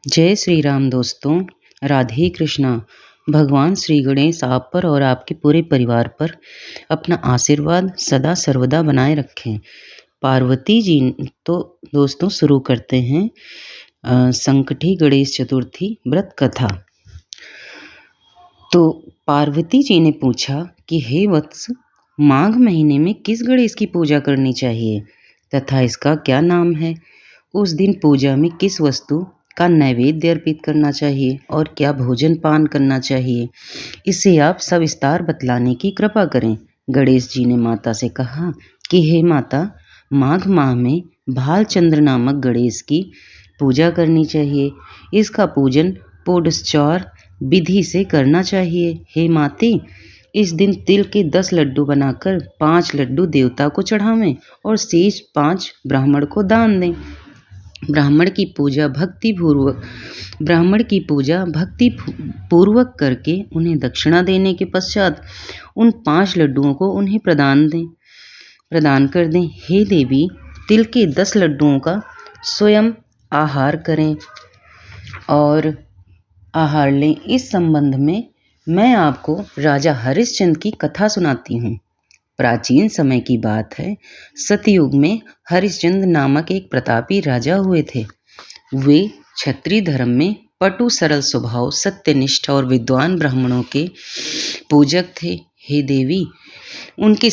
जय श्री राम दोस्तों। राधे कृष्णा। भगवान श्री गणेश आप पर और आपके पूरे परिवार पर अपना आशीर्वाद सदा सर्वदा बनाए रखें। पार्वती जी। तो दोस्तों शुरू करते हैं संकटी गणेश चतुर्थी व्रत कथा। तो पार्वती जी ने पूछा कि हे वत्स, माघ महीने में किस गणेश की पूजा करनी चाहिए तथा इसका क्या नाम है? उस दिन पूजा में किस वस्तु का नैवेद्य अर्पित करना चाहिए और क्या भोजन पान करना चाहिए, इसे आप सविस्तार बतलाने की कृपा करें। गणेश जी ने माता से कहा कि हे माता, माघ माह में भालचंद्र नामक गणेश की पूजा करनी चाहिए। इसका पूजन पुरस्कार विधि से करना चाहिए। हे माते, इस दिन तिल के 10 लड्डू बनाकर 5 लड्डू देवता को चढ़ावें और शेष 5 ब्राह्मण को दान दें। ब्राह्मण की भक्ति पूर्वक करके उन्हें दक्षिणा देने के पश्चात उन 5 लड्डुओं को उन्हें प्रदान कर दें। हे देवी, तिल के 10 लड्डुओं का स्वयं आहार करें और आहार लें। इस संबंध में मैं आपको राजा हरिश्चंद्र की कथा सुनाती हूँ। प्राचीन समय की बात है। सतयुग में हरिश्चंद्र नामक एक प्रतापी राजा हुए थे। वे क्षत्रिय धर्म में पटु, सरल स्वभाव, सत्यनिष्ठ और विद्वान ब्राह्मणों के पूजक थे। हे देवी, उनके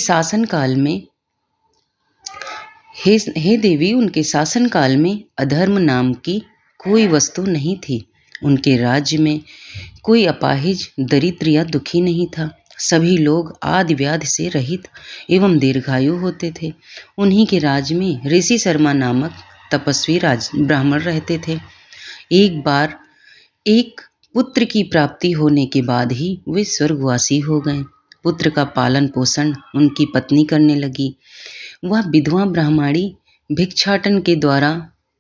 शासनकाल में अधर्म नाम की कोई वस्तु नहीं थी। उनके राज्य में कोई अपाहिज, दरिद्र या दुखी नहीं था। सभी लोग आदि व्याधि से रहित एवं दीर्घायु होते थे। उन्हीं के राज्य में ऋषि शर्मा नामक तपस्वी ब्राह्मण रहते थे। एक बार एक पुत्र की प्राप्ति होने के बाद ही वे स्वर्गवासी हो गए। पुत्र का पालन पोषण उनकी पत्नी करने लगी। वह विधवा ब्राह्मणी भिक्षाटन के द्वारा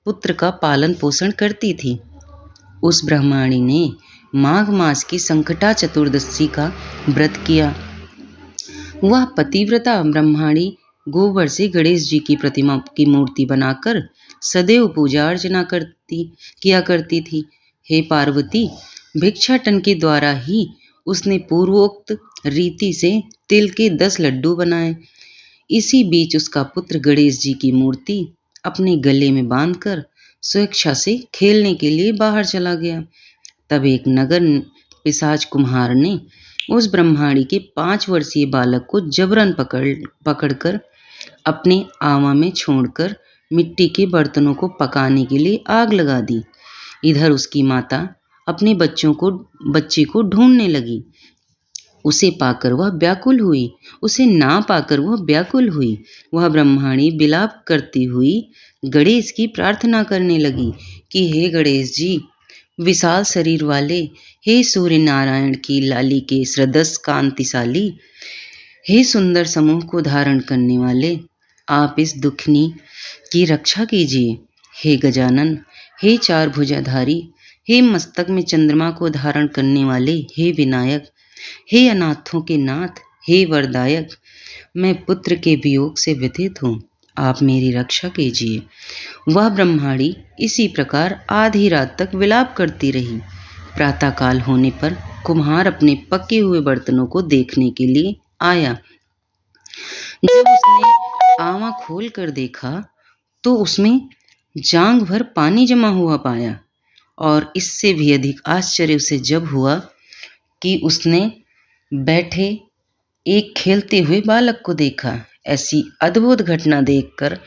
पुत्र का पालन पोषण करती थी। उस ब्राह्मणी ने माघ मास की संकटा चतुर्दशी का व्रत किया। वह पतिव्रता ब्राह्मणी गोबर से गणेश जी की प्रतिमा की मूर्ति बनाकर सदैव पूजा अर्चना किया करती थी। हे पार्वती, भिक्षाटन के द्वारा ही उसने पूर्वोक्त रीति से तिल के 10 लड्डू बनाए। इसी बीच उसका पुत्र गणेश जी की मूर्ति अपने गले में बांधकर स्वेच्छा से खेलने के लिए बाहर चला गया। तब एक नगर पिशाच कुम्हार ने उस ब्राह्मणी के 5 वर्षीय बालक को जबरन पकड़कर अपने आवा में छोड़कर मिट्टी के बर्तनों को पकाने के लिए आग लगा दी। इधर उसकी माता अपने बच्चे को ढूंढने लगी। उसे पाकर वह व्याकुल हुई। उसे ना पाकर वह व्याकुल हुई। वह ब्राह्मणी विलाप करती हुई गणेश की प्रार्थना करने लगी कि हे गणेश जी, विशाल शरीर वाले, हे सूर्य नारायण की लाली के सदृश कांतिशाली, हे सुंदर समूह को धारण करने वाले, आप इस दुखनी की रक्षा कीजिए। हे गजानन, हे 4 भुजाधारी, हे मस्तक में चंद्रमा को धारण करने वाले, हे विनायक, हे अनाथों के नाथ, हे वरदायक, मैं पुत्र के वियोग से व्यथित हूँ, आप मेरी रक्षा कीजिए। वह ब्राह्मणी इसी प्रकार आधी रात तक विलाप करती रही। प्रातःकाल होने पर कुम्हार अपने पके हुए बर्तनों को देखने के लिए आया। जब उसने आवा खोल कर देखा तो उसमें जांघ भर पानी जमा हुआ पाया। और इससे भी अधिक आश्चर्य उसे जब हुआ कि उसने बैठे एक खेलते हुए बालक को देखा। ऐसी अद्भुत घटना देखकर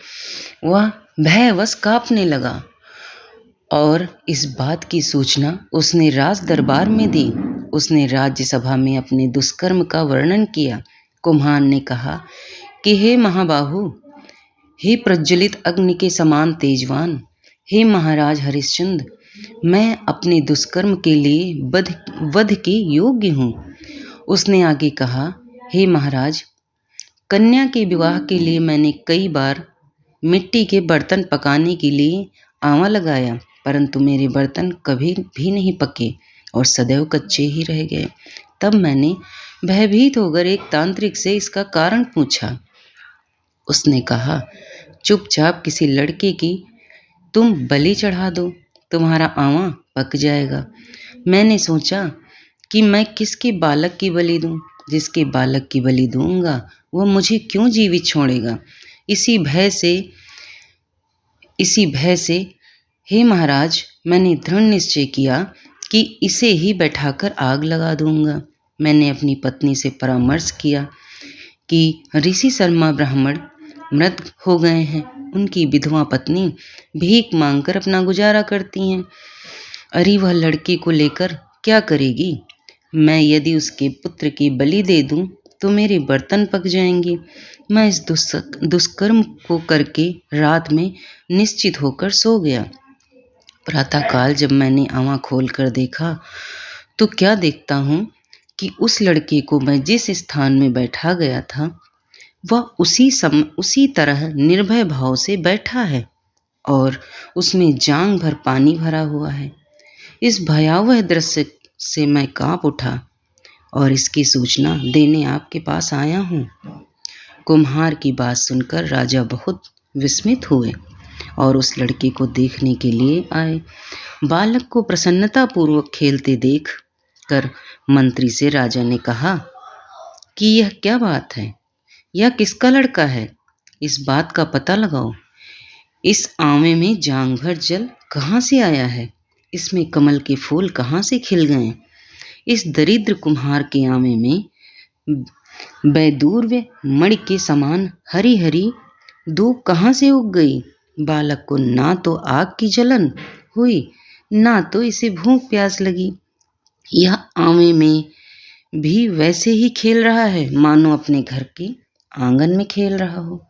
वह भयवश कांपने लगा और इस बात की सूचना उसने राज दरबार में दी। उसने राज्यसभा में अपने दुष्कर्म का वर्णन किया। कुम्हार ने कहा कि हे महाबाहु, हे प्रज्वलित अग्नि के समान तेजवान, हे महाराज हरिश्चंद्र, मैं अपने दुष्कर्म के लिए वध के योग्य हूँ। उसने आगे कहा, हे महाराज, कन्या के विवाह के लिए मैंने कई बार मिट्टी के बर्तन पकाने के लिए आवा लगाया, परंतु मेरे बर्तन कभी भी नहीं पके और सदैव कच्चे ही रह गए। तब मैंने भयभीत होकर एक तांत्रिक से इसका कारण पूछा। उसने कहा, चुपचाप किसी लड़के की तुम बलि चढ़ा दो, तुम्हारा आवा पक जाएगा। मैंने सोचा कि मैं किसके बालक की बलि दूं? जिसके बालक की बलि दूंगा वह मुझे क्यों जीवित छोड़ेगा? इसी भय से हे महाराज, मैंने दृढ़ निश्चय किया कि इसे ही बैठाकर आग लगा दूंगा। मैंने अपनी पत्नी से परामर्श किया कि ऋषि शर्मा ब्राह्मण मृत हो गए हैं। उनकी विधवा पत्नी भीख मांगकर अपना गुजारा करती हैं। अरे वह लड़के को लेकर क्या करेगी? मैं यदि उसके पुत्र की बलि दे दूं तो मेरे बर्तन पक जाएंगे। मैं इस दुष्कर्म को करके रात में निश्चित होकर सो गया। प्रातःकाल जब मैंने आँख खोलकर देखा तो क्या देखता हूँ कि उस लड़के को मैं जिस स्थान में बैठा गया था वह उसी तरह निर्भय भाव से बैठा है और उसमें जांघ भर पानी भरा हुआ है। इस भयावह दृश्य से मैं कांप उठा और इसकी सूचना देने आपके पास आया हूँ। कुम्हार की बात सुनकर राजा बहुत विस्मित हुए और उस लड़के को देखने के लिए आए। बालक को प्रसन्नतापूर्वक खेलते देख कर मंत्री से राजा ने कहा कि यह क्या बात है? यह किसका लड़का है? इस बात का पता लगाओ। इस आंवे में जांघ भर जल कहाँ से आया है? इसमें कमल के फूल कहाँ से खिल गए? इस दरिद्र कुम्हार के आंवे में वैदूर्य मणि के समान हरी हरी धूप कहाँ से उग गई? बालक को ना तो आग की जलन हुई, ना तो इसे भूख प्यास लगी। यह आंवे में भी वैसे ही खेल रहा है मानो अपने घर के आंगन में खेल रहा हो।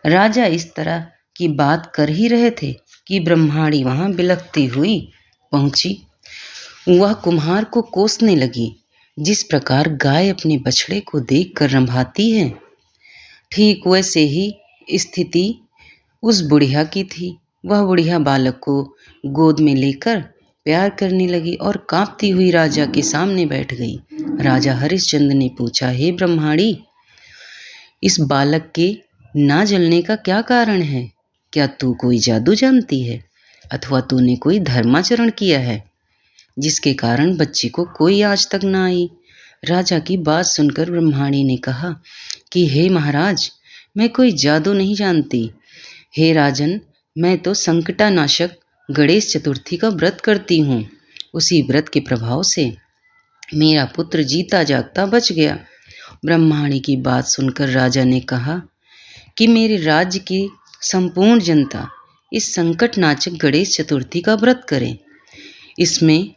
राजा इस तरह की बात कर ही रहे थे कि ब्रह्माणी वहां बिलखती हुई पहुंची। वह कुम्हार को कोसने लगी जिस प्रकार गाय अपने बछड़े को देखकर रंभाती है। ठीक वैसे ही स्थिति उस बुढ़िया की थी। वह बुढ़िया बालक को गोद में लेकर प्यार करने लगी और कांपती हुई राजा के सामने बैठ गई। राजा हरिश्चंद्र ने पूछा, हे ब्रह्माणी, इस बालक के ना जलने का क्या कारण है? क्या तू कोई जादू जानती है अथवा तूने कोई धर्माचरण किया है जिसके कारण बच्चे को कोई आज तक ना आई? राजा की बात सुनकर ब्रह्माणी ने कहा कि हे महाराज, मैं कोई जादू नहीं जानती। हे राजन, मैं तो संकटानाशक गणेश चतुर्थी का व्रत करती हूँ। उसी व्रत के प्रभाव से मेरा पुत्र जीता जागता बच गया। ब्रह्माणी की बात सुनकर राजा ने कहा कि मेरे राज्य की संपूर्ण जनता इस संकटनाशक गणेश चतुर्थी का व्रत करे। इसमें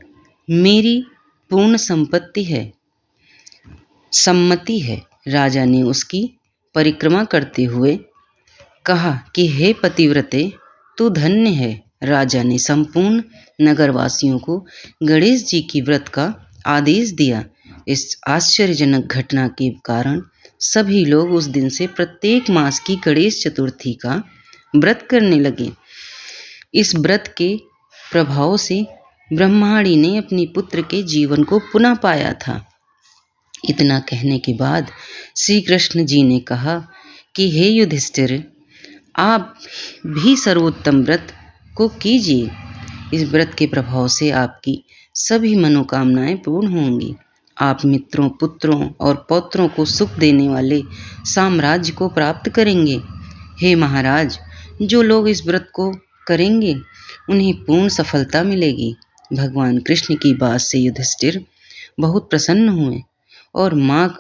मेरी पूर्ण सम्मति है। राजा ने उसकी परिक्रमा करते हुए कहा कि हे पतिव्रते, तू धन्य है। राजा ने संपूर्ण नगरवासियों को गणेश जी की व्रत का आदेश दिया। इस आश्चर्यजनक घटना के कारण सभी लोग उस दिन से प्रत्येक मास की गणेश चतुर्थी का व्रत करने लगे। इस व्रत के प्रभाव से ब्रह्माणी ने अपने पुत्र के जीवन को पुनः पाया था। इतना कहने के बाद श्री कृष्ण जी ने कहा कि हे युधिष्ठिर, आप भी सर्वोत्तम व्रत को कीजिए। इस व्रत के प्रभाव से आपकी सभी मनोकामनाएं पूर्ण होंगी। आप मित्रों, पुत्रों और पौत्रों को सुख देने वाले साम्राज्य को प्राप्त करेंगे। हे महाराज, जो लोग इस व्रत को करेंगे उन्हें पूर्ण सफलता मिलेगी। भगवान कृष्ण की बात से युधिष्ठिर बहुत प्रसन्न हुए और माघ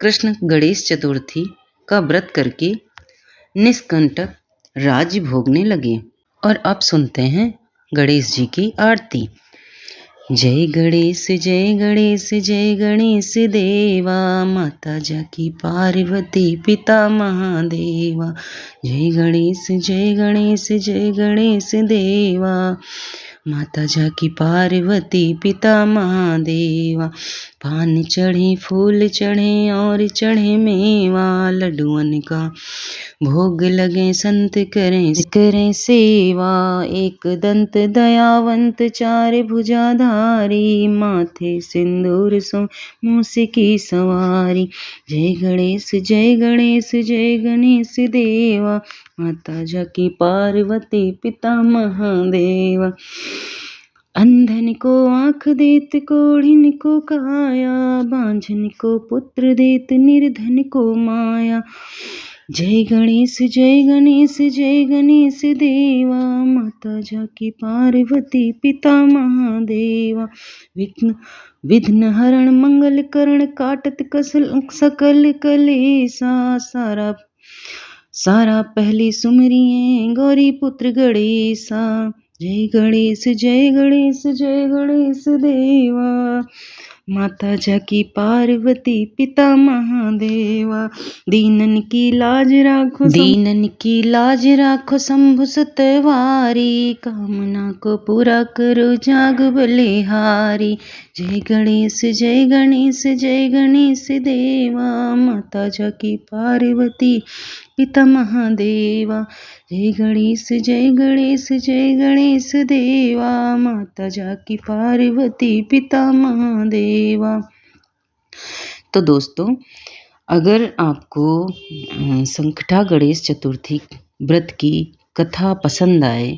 कृष्ण गणेश चतुर्थी का व्रत करके निष्कंटक राज्य भोगने लगे। और अब सुनते हैं गणेश जी की आरती। जय गणेश जय गणेश जय गणेश देवा, माता जाकी पार्वती पिता महादेवा। जय गणेश जय गणेश जय गणेश देवा, माता जाकी पार्वती पिता महादेवा। पान चढ़े फूल चढ़े और चढ़े मेवा, लड्डुअन का भोग लगे संत करें सेवा। एक दंत दयावंत चार भुजाधारी, माथे सिंदूर सो मूस की सवारी। जय गणेश जय गणेश जय गणेश देवा, माता जाकी पार्वती पिता महादेवा। अंधन को आँख देत कोढ़िन को काया, बांझन को पुत्र देत निर्धन को माया। जय गणेश जय गणेश जय गणेश देवा, माता जाकी पार्वती पिता महादेवा। विघ्न हरण मंगल करण, काटत सकल कलेसा। सारा पहले सुमरिए गौरी पुत्र गणेशा। जय गणेश जय गणेश जय गणेश देवा, माता जाकी पार्वती पिता महादेवा। दीनन की लाज राखो शंभु सतवारी, कामना को पूरा करो जाग बलिहारी। जय गणेश जय गणेश जय गणेश देवा, माता जाकी पार्वती पिता महादेवा। जय गणेश जय गणेश जय गणेश देवा, माता जाकी पार्वती पिता महादेवा। तो दोस्तों, अगर आपको संकटा गणेश चतुर्थी व्रत की कथा पसंद आए